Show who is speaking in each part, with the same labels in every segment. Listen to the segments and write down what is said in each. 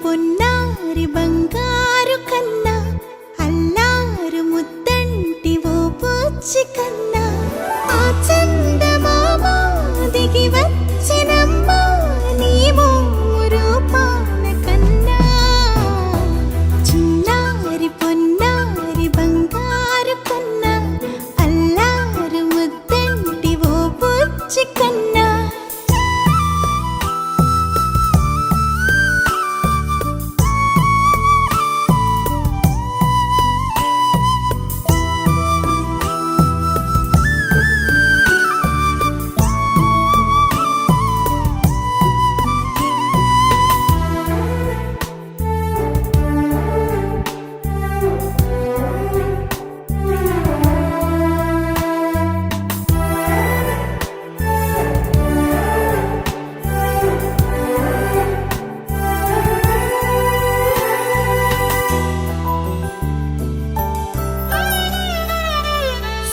Speaker 1: పొన్నారి బంగారు కన్నా అల్లారు ముద్దంటి ఓ పూచి కన్నా ఆ చందమామ దిగి వచ్చినమ్మా నీ రూపాన కన్నా చిన్నారి పొన్నారి బంగారు కన్నా అల్లారు ముద్దంటి ఓ పూచి కన్నా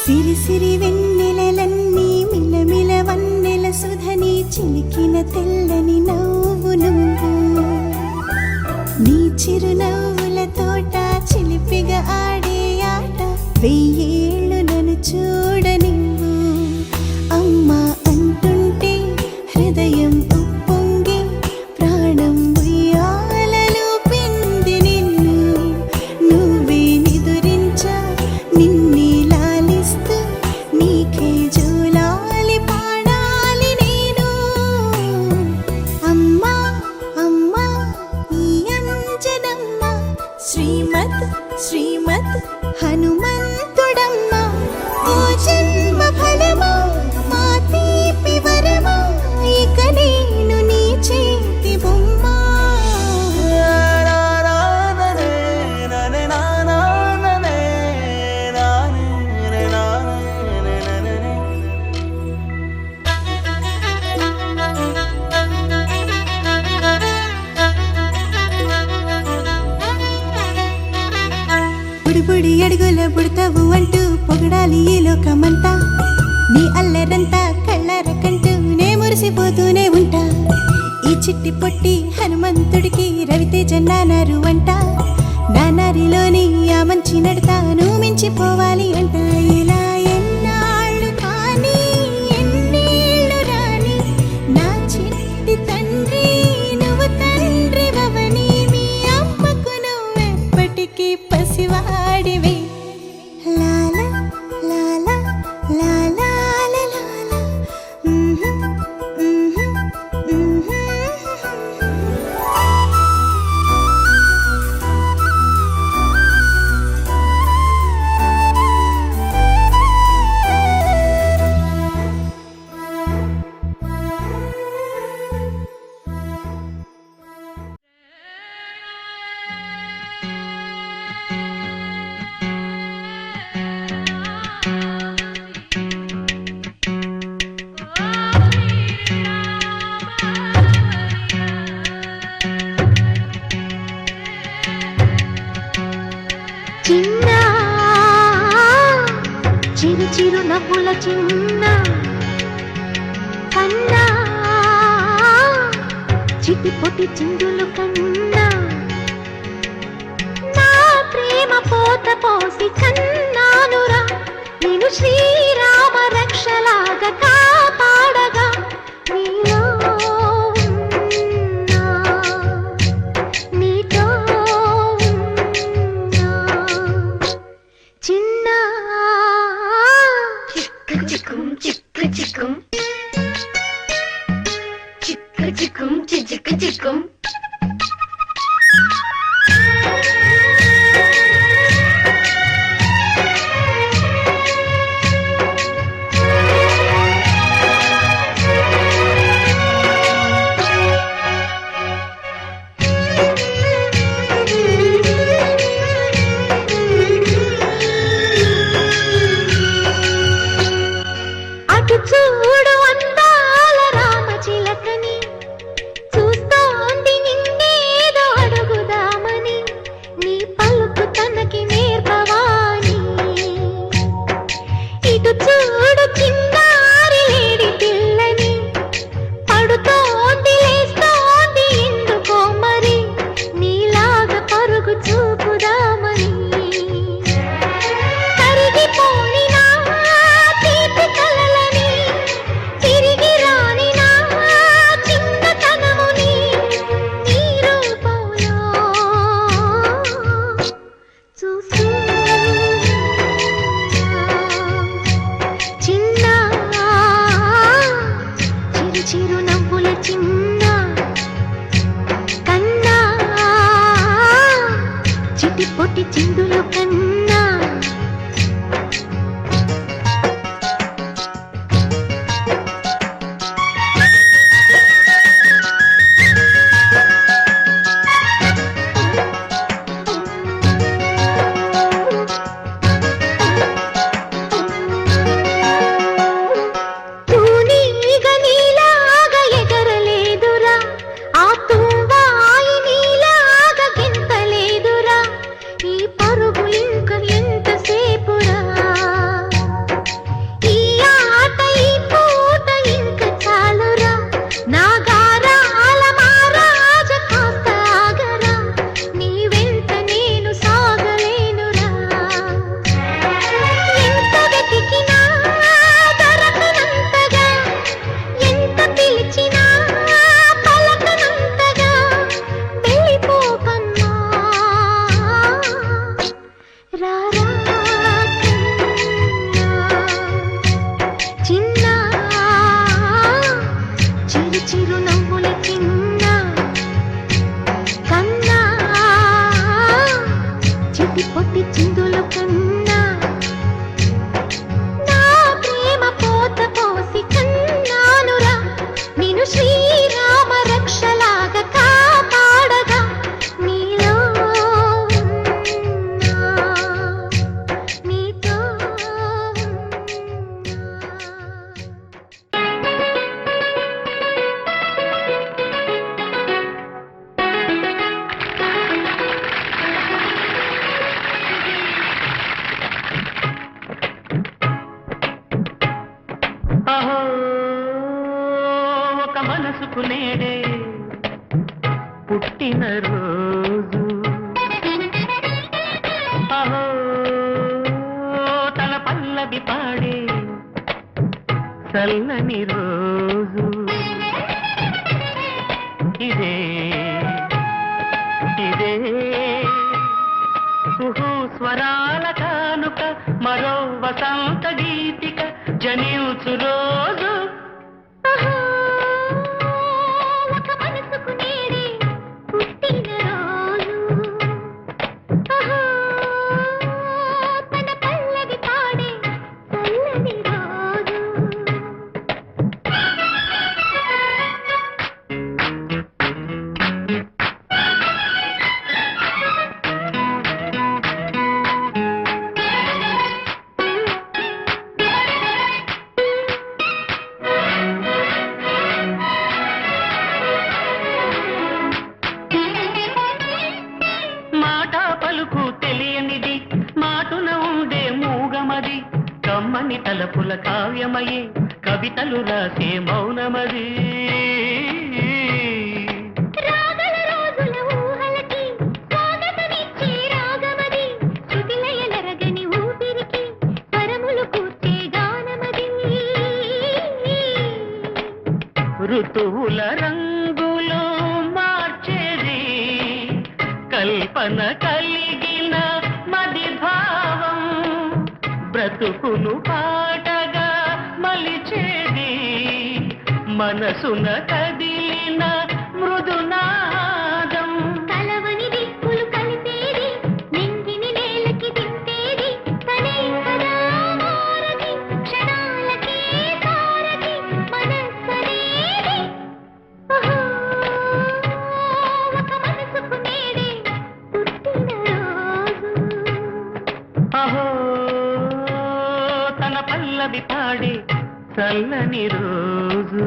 Speaker 1: సిరి సిరి వెన్నెలలన్నీ మిలమిల వన్నెల సుధని చిలికిన తెల్లని నవ్వు నువ్వు నీ చిరునవ్వుల తోట చిలిపిగా ఆడే ఆట వెయ్యేళ్ళు నన్ను చూడనివ్వు అమ్మా అంటుంటే హృదయం ఉప్పొంగి ప్రాణం ఉయ్యాలలో పిండి నిన్ను నువ్వే నిదురించా నిన్నే నీకే జూలాలి పాడాలి నేను అమ్మా అమ్మా ఈ అంజనమ్మ శ్రీమత్ శ్రీమత్ హనుమంతుడమ్మ ఓ జన్మ ఫలమా మా తీపి వరమా ఇక నేను నీ చేతి బొమ్మ బుడి అడుగుల బుడతావు అంటూ పొగడాలి ఈ లోకమంతా నీ అల్లరంతా కళ్ళరకంటూ నే మురిసిపోతూనే ఉంటా ఈ చిట్టి పొట్టి హనుమంతుడికి రవితేజ నానారు అంట నానారిలోని ఆ మంచి నడతాను మించిపోవాలి అంట ఇలా ఎన్నాళ్ళు కానీ ఎన్నేళ్ళు రాని నా చిట్టి తండ్రి నువ్వు తండ్రి వవని మీ అమ్మకు నువ్వెప్పటికీ పసివాడివి లాలా లాలా లాలా లాలా
Speaker 2: చిన్న చిరు చిరు నవ్వుల చిన్న కన్నా చిటి పొటి చిందులు కన్నా నా ప్రేమ పోత పోసి కన్నానురా నేను శ్రీరామ రక్షలాగా కాపాడగా నీలో చూడు అందాల రామచిలకని చూస్తోంది నిన్నేదో అడుగుదా
Speaker 3: పుట్టినరోజు అహో తన పల్లవి పాడే చల్లని రోజు ఇదే ఇదే కుహు స్వరాల కానుక మరో వసంత గీతిక జనించు రోజు
Speaker 2: ఆహా, ఒక మనసుకు నేడే పుట్టినరోజు. ఆహా, తన పల్లవి పాడే చల్లని రోజు.
Speaker 3: మాట పలుకు తెలియనిది మాటున ఉండే మూగమది కమ్మని తలపుల కావ్యమయే కవితలు రాసే మౌనమది
Speaker 2: రాగల రోజుల ఊహలకి స్వాగతమిచ్చే రాగమది శృతిలయలరగని ఊపిరికి పరములు కూర్చే గానమది.
Speaker 3: ఋతువుల రంగులు మార్చేది కల్పన కలిగిన మది భావం బ్రతుకును పాటగా మలిచేది మనసున కదిలిన మృదునాదం
Speaker 2: కలవని దిక్కులు కలిపేది నింగిని నేలకి దింపేది తనే కదా మారది క్షణాలకే సారది మనస్సనేది. ఓహో, ఒక మనసుకు నేడే పుట్టినరోజు.
Speaker 3: అహో తన పల్లవి పాడే చల్లని రోజు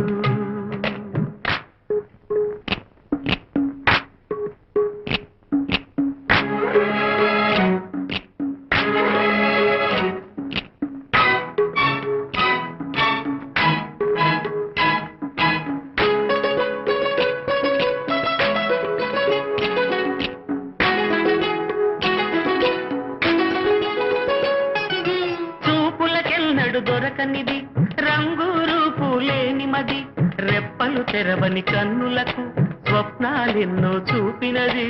Speaker 3: చూపులకెన్నడు దొరకనిది రంగు రూపు లేని మది రెప్పలు తెరవని కన్నులకు స్వప్నాలెన్నో చూపినది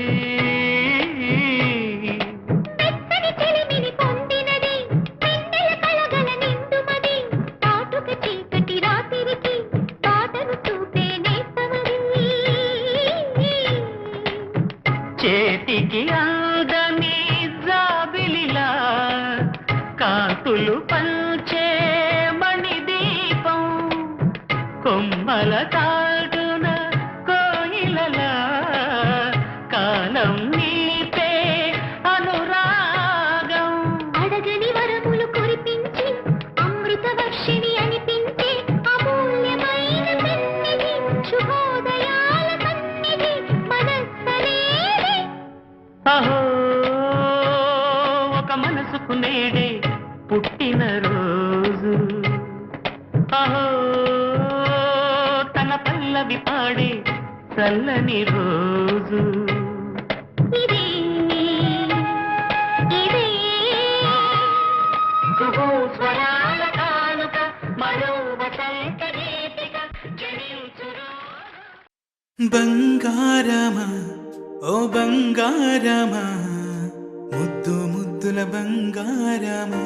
Speaker 2: మెత్తని చెలిమిని పొందినది వెన్నెల కలగల నిండుమది కాటుక చీకటి రాత్రికి పాటను చూపే నేస్తమది.
Speaker 3: చేతికి అందని జాబిలిలా కాంతులు పంచే మణిదీపం కొమ్మల తాడున కోయిలలా కాలం నీపే అనురాగం
Speaker 2: అడగని వరములు కురిపించి అమృత వర్షిణి అనిపించే అమూల్యమైన సన్నిధి శుభోదయాల సన్నిధి మనస్సనేది.
Speaker 3: అహో ఒక మనసుకు నేడే పుట్టినరోజు అహో తన పల్లవి పాడే చల్లని రోజు
Speaker 2: ఇదే ఇదే
Speaker 3: కుహు స్వరాల కానుక మరో వసంత గీతిక జనించు రోజు
Speaker 4: బంగారమా ఓ బంగారమా ముద్దు ముద్దుల బంగారమా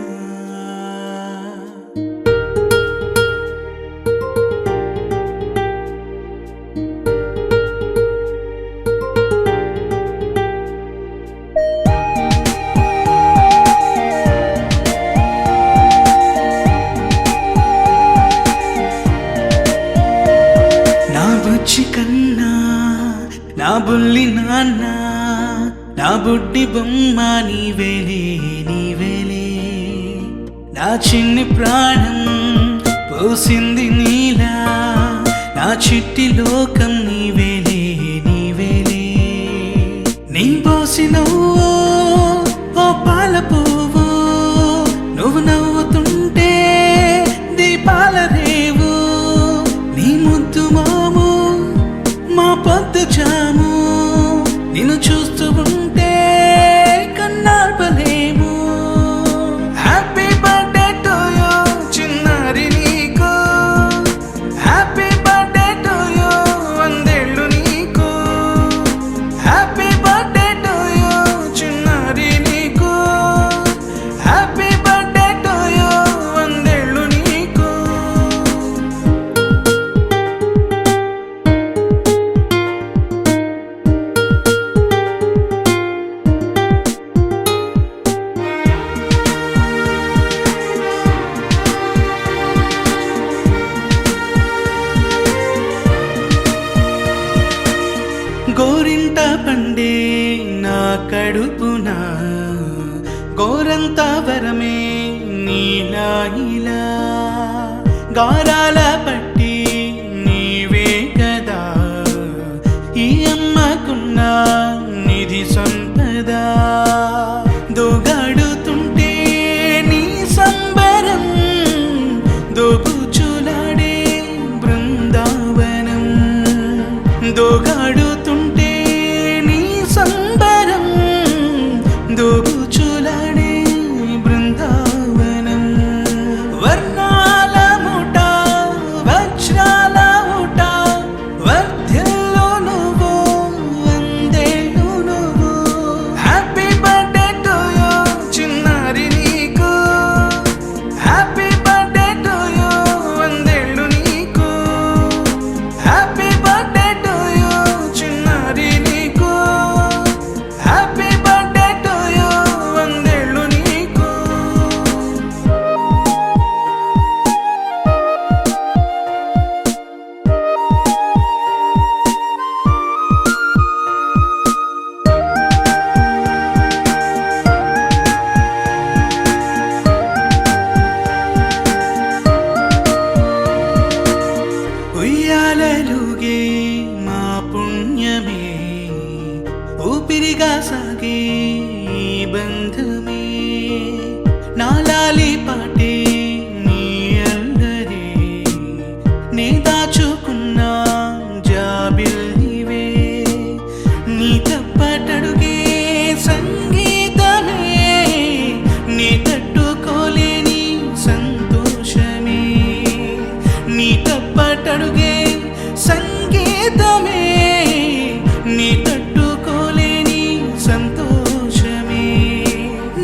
Speaker 4: నా బుజ్జి కన్నా నా బుల్లి నాన్న నా బుడ్డి బొమ్మ నీవేలే నీవేలే నా చిన్ని ప్రాణం పోసింది నీలా నా చిట్టి లోకం నీవేలే నీవేలే నీ పోసినవు ఓ పాల పువ్వు నువ్వు నవ్వుతుంటే దీపాల రేవు నీ ముద్దు మాము మా పొద్దు జాము గోరింట పండే నా కడుపున గోరంత వరమే నీలా ఇలా గారాల పట్టి నీవే కదా ఈ అమ్మకున్న నిధి సంపద దోగాడుతుంటే నీ సంబరం దోగుచులాడే బృందావనం దోగాడుతుంటే నీ సంబరం దోగుచులాడే బృందావనం వర్ణాల ముఠ వజ్రాల ఊట వర్ధ్యల్లో నువ్వు వందేళ్ళు నువ్వు హ్యాపీ బర్త్డే టు యూ చిన్నారి నీకు హ్యాపీ బర్త్డే టు యూ వందేళ్ళు నీకు హ్యాపీ బర్త్డే టు యూ చిన్నారి నీకు హ్యాపీ బర్త్డే టు యూ వందేళ్ళు నీకు ఉయ్యాలలుగే మా పుణ్యమే ఊపిరిగా సాగే ఈ బంధమే నాలాలి పాటే నీ అల్లరే నే దాచుకున్న జాబిల్లివే నీ తప్పటడుగే సంగీతమే నీ తట్టుకోలేని సంతోషమే నీ తప్పటడుగే సంగీతమే నీ తట్టుకోలేని సంతోషమే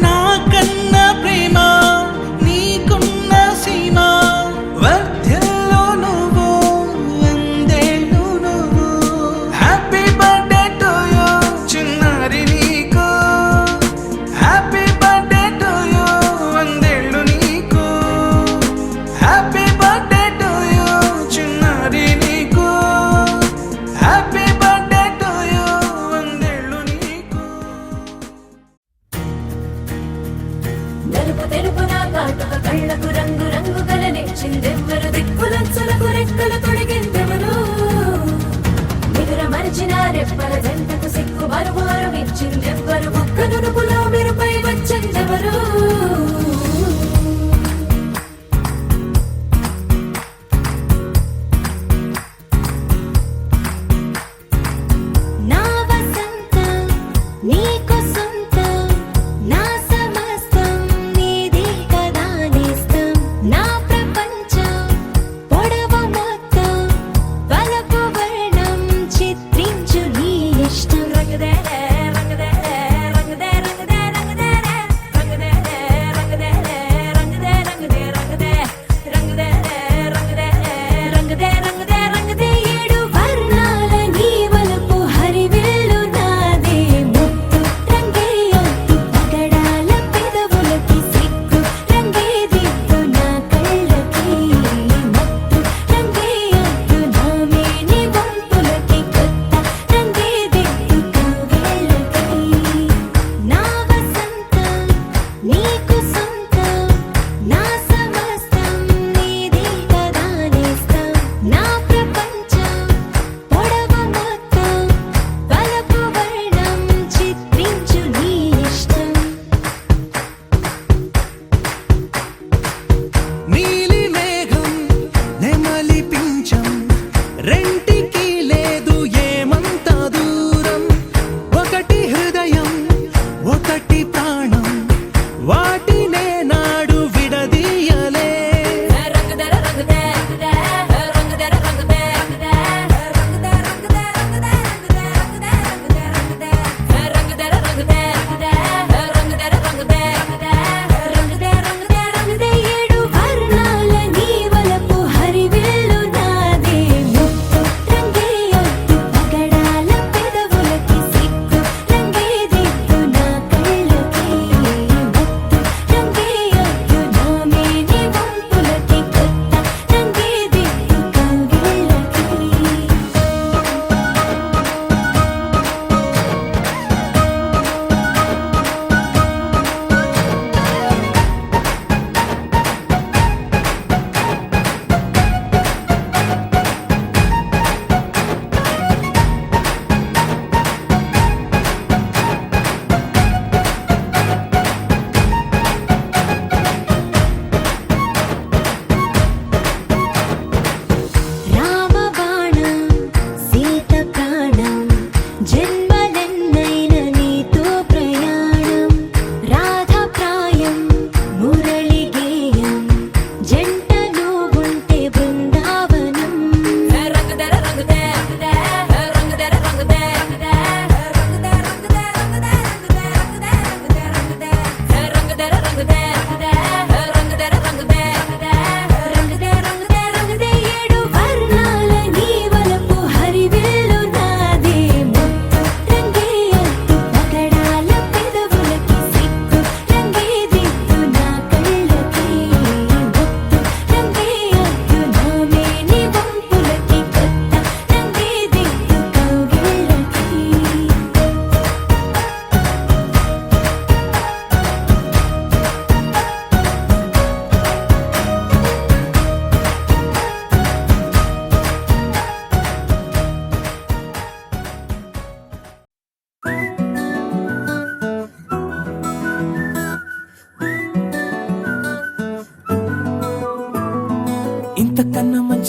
Speaker 4: నా కన్న ప్రేమ నీకున్న సీమ వర్ధ్యల్లో నువ్వు వందేళ్ళు నువ్వు హ్యాపీ బర్త్డే టు యూ చిన్నారి నీకు హ్యాపీ బర్త్డే టు యూ వందేళ్ళు నీకు హ్యాపీ బర్త్డే టు యూ చిన్నారి నీకు హ్యాపీ బర్త్డే టు యూ వందేళ్ళు నీకు
Speaker 5: నలుపు తెలుపున కాటుక కళ్ళకు రంగు రంగు కలనిచ్చిందెవ్వరు దిక్కులంచులకు రెక్కలు తొడిగిందెవరు నిదుర మరిచిన రెప్పల జంటకు సిక్కు మరుమారు ఇచ్చిందెవ్వరు ఒక్క నునుపులో మెరుపై వచ్చిందెవరు
Speaker 2: నా వసంతం నీకు సొంతం నా సమస్తం నీది కదా నేస్తం నా ప్రపంచం పొడవు మొత్తం వలపు వర్ణం చిత్రించు నీ ఇష్టం
Speaker 5: రంగుదే రంగుదే రంగుదే రంగుదే రంగుదే రంగుదే రంగుదే రంగుదే రంగుదే రంగుదే రంగుదే రంగుదే రంగుదే రంగుదే రంగుదే
Speaker 2: ఏడు వర్ణాల నీ వలపు హరివిల్లు నాదే ముత్తు రంగే ఒత్తు పగడాల పెదవులకి సిగ్గు రంగే దిద్దు నా కళ్ళకి మత్తు రంగే ఒత్తు నా మేని వంపులకి కొత్త రంగే దిద్దు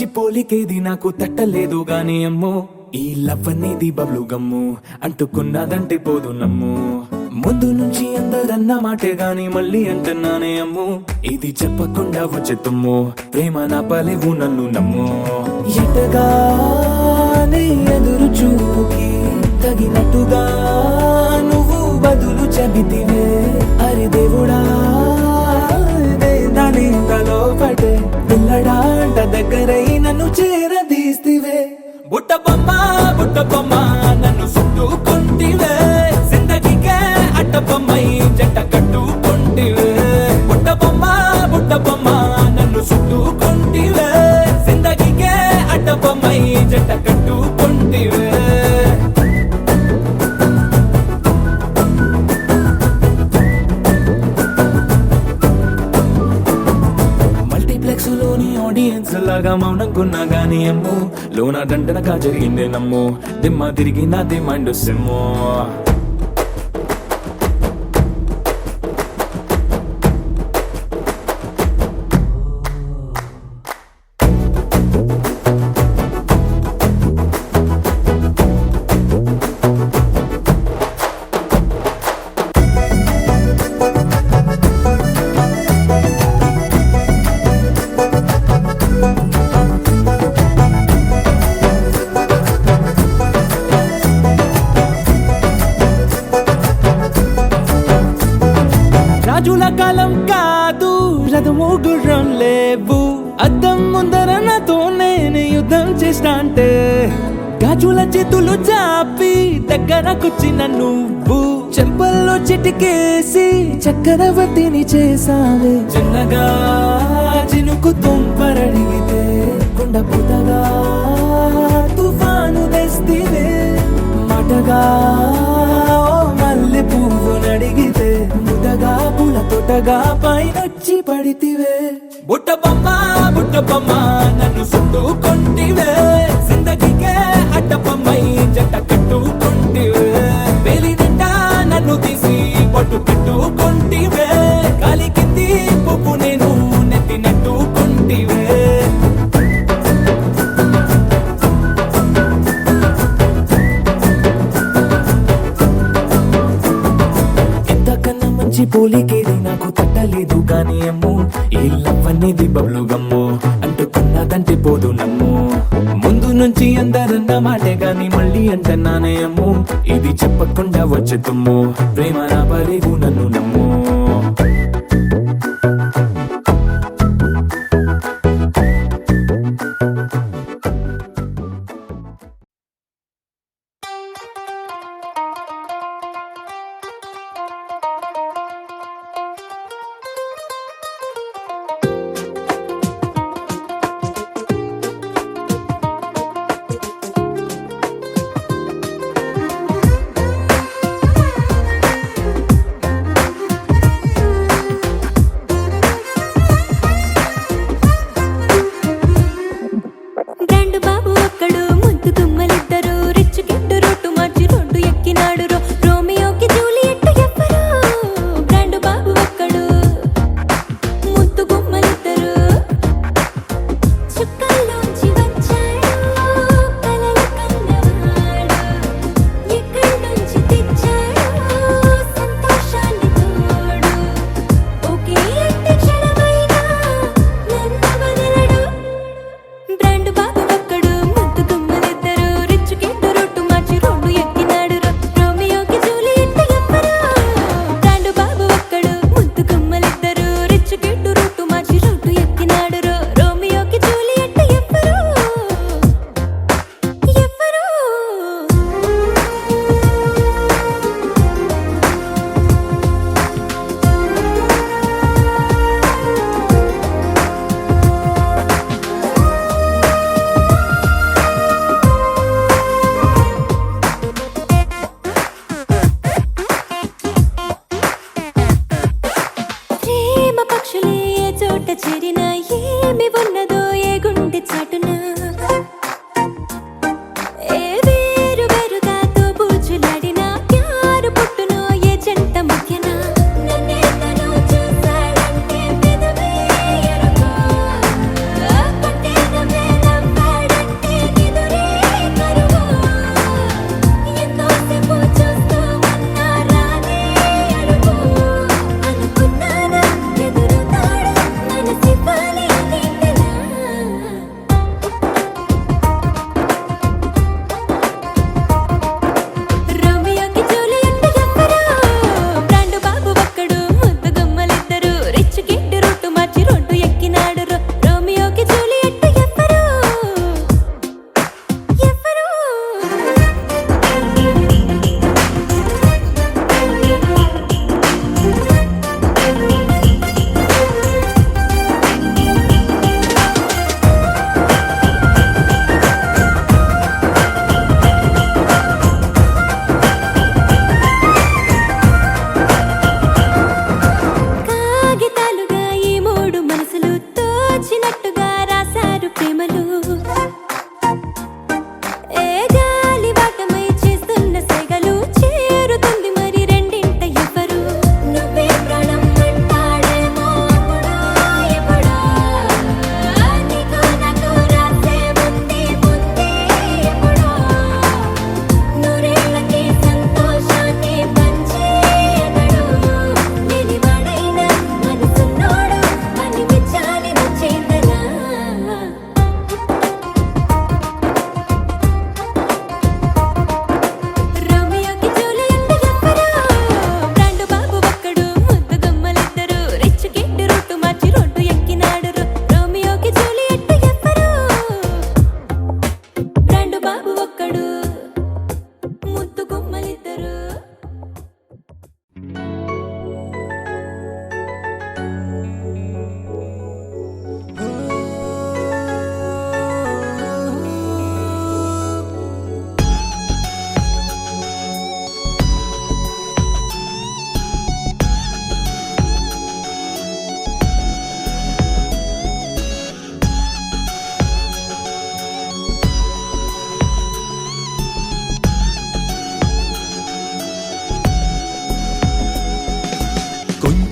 Speaker 6: మంచి పోలికేది నాకు తట్టలేదు గాని అమ్మో ఈ లవ్ అనేది బబ్లు గమ్ము అంటుకున్నదంటే పోదు నమ్ము ముందు నుంచి అందరన్న మాటే గాని మళ్ళీ అంటున్నానే అమ్ము ఇది చెప్పకుండా వచ్చే తుమ్ము ప్రేమ నా పలేవు నన్ను నమ్ము ఎటగానే ఎదురు చూకి తగినట్టుగా నువ్వు బదులు చెబితివే అరి దేవుడా దాని తలో పటే పిల్లడాంట దగ్గరై నన్ను చేరదీస్తివే బుట్ట బొమ్మ నన్ను చుట్టుకుంటివే జిందగీకే అట్ట బొమ్మై జంట కట్టుకుంటివే బుట్ట బొమ్మ నన్ను చుట్టుకుంటివే జిందగీకే అట్ట బొమ్మై జంట కట్టుకుంటివే మల్టీప్లెక్స్ లోని ఆడియన్స్ లాగా మౌనంకున్నా గానీ అమ్ము లోన దండనగా జరిగిందే నమ్ము దిమ్మ తిరిగి నాది మైండ్ సిమ్ము రాజుల కాలం కాదు రథము గుర్రం లేవు అద్దం ముందర నాతో నేను యుద్ధం చేస్తా అంటే గాజుల చేతులు చాపి దగ్గరకొచ్చిన నువ్వు చెంపల్లో చిటికేసి చక్రవర్తిని చేసావే చిన్నగా చినుకు తుంపరడిగితే కొండ పుటగా తుఫాను తెస్తివే మాటగా మల్లె పువ్వు నడిగితే ముదగా పూల తోటగా పైనొచ్చి పడితివే బుట్ట బొమ్మ నన్ను చుట్టుకుంటివే జిందగీకే అట్ట బొమ్మై జంట కట్టుకుంటివే వేలి నిండా నన్ను తీసి పట్టు పెట్టుకుంటివే కాలి కింది పువ్వు నేను నెత్తి నెట్టుకుంటివే మంచి పోలికేది నాకు తట్టలేదు కానీ అమ్ము ఈ లవ్ అనేది బబ్లు గమ్ము అంటుకున్నదంటే పోదు నమ్ము ముందు నుంచి అందరన్న మాటే గాని మళ్ళీ అంటున్నానే అమ్ము ఇది చెప్పకుండా వచ్చే తుమ్ము ప్రేమ నా పలేవు నన్ను నమ్ము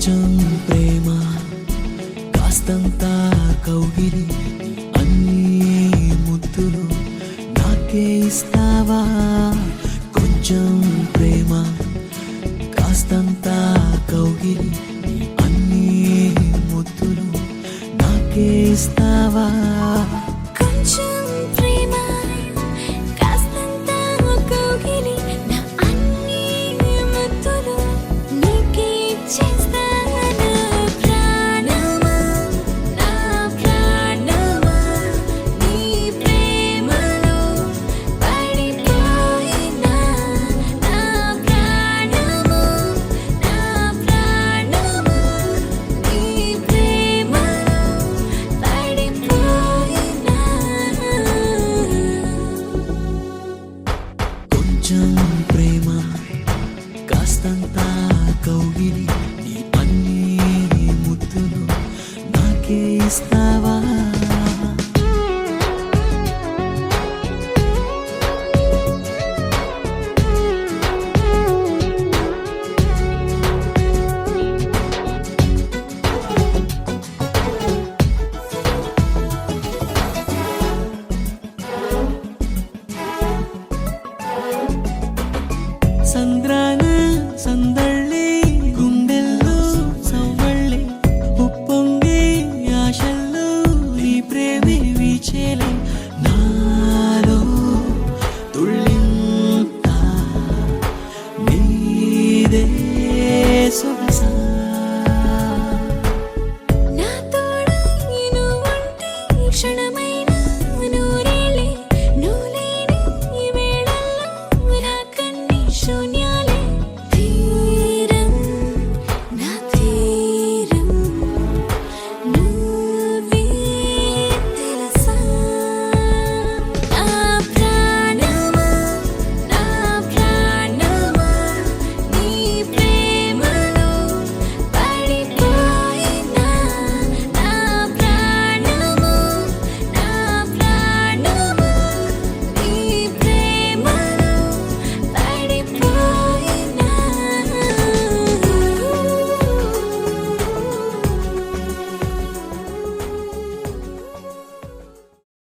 Speaker 6: కొంచెం ప్రేమ కాస్తంత కౌగిలి అన్నీ ముద్దులు నాకే ఇస్తావా కొంచెం ప్రేమ కాస్తంత కౌగిలి అన్నీ ముద్దులు నాకే ఇస్తావా